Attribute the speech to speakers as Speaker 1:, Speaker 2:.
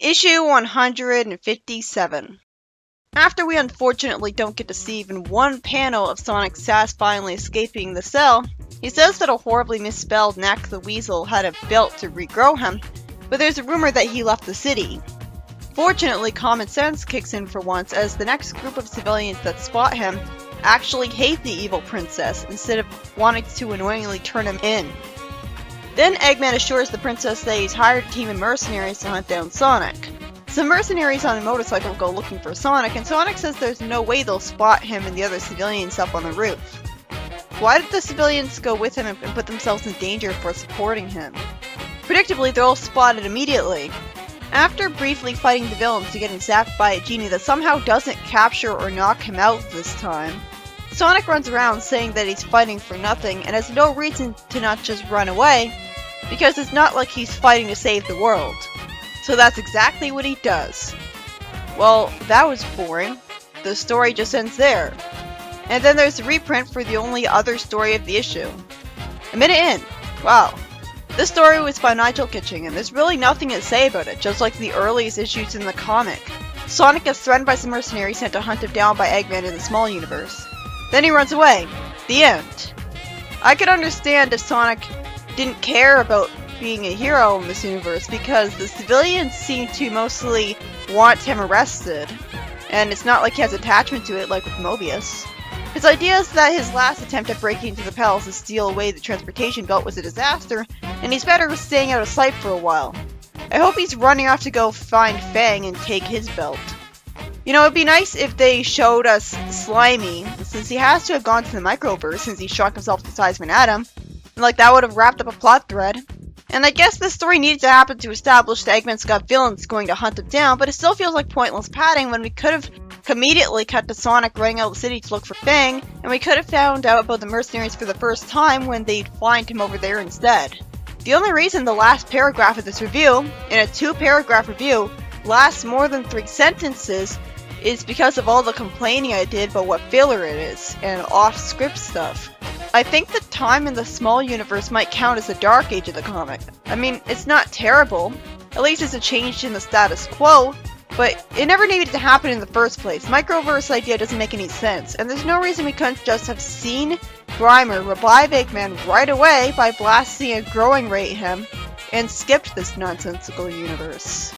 Speaker 1: Issue 157. After we unfortunately don't get to see even one panel of Sonic Sass finally escaping the cell, he says that a horribly misspelled Knack the Weasel had a belt to regrow him, but there's a rumor that he left the city. Fortunately, common sense kicks in for once, as the next group of civilians that spot him actually hate the evil princess instead of wanting to annoyingly turn him in. Then Eggman assures the princess that he's hired a team of mercenaries to hunt down Sonic. Some mercenaries on a motorcycle go looking for Sonic, and Sonic says there's no way they'll spot him and the other civilians up on the roof. Why did the civilians go with him and put themselves in danger for supporting him? Predictably, they're all spotted immediately. After briefly fighting the villains and getting zapped by a genie that somehow doesn't capture or knock him out this time, Sonic runs around saying that he's fighting for nothing and has no reason to not just run away, because it's not like he's fighting to save the world. So that's exactly what he does. Well, that was boring. The story just ends there. And then there's a reprint for the only other story of the issue. A minute in. Wow. This story was by Nigel Kitching, and there's really nothing to say about it, just like the earliest issues in the comic. Sonic is threatened by some mercenaries sent to hunt him down by Eggman in the small universe. Then he runs away. The end. I could understand if Sonic didn't care about being a hero in this universe, because the civilians seem to mostly want him arrested, and it's not like he has attachment to it like with Mobius. His idea is that his last attempt at breaking into the palace to steal away the transportation belt was a disaster, and he's better with staying out of sight for a while. I hope he's running off to go find Fang and take his belt. You know, it'd be nice if they showed us Slimy, since he has to have gone to the microverse since he shrunk himself to the size of an atom. Like, that would have wrapped up a plot thread. And I guess this story needed to happen to establish that Eggman's got villains going to hunt him down, but it still feels like pointless padding when we could have immediately cut to Sonic running out of the city to look for Fang, and we could have found out about the mercenaries for the first time when they'd find him over there instead. The only reason the last paragraph of this review, in a 2-paragraph review, lasts more than 3 sentences is because of all the complaining I did about what filler it is, and off-script stuff. I think the time in the small universe might count as the dark age of the comic. I mean, it's not terrible, at least it's a change in the status quo, but it never needed to happen in the first place. Microverse idea doesn't make any sense, and there's no reason we couldn't just have seen Grimer revive Eggman right away by blasting a growing rate him, and skipped this nonsensical universe.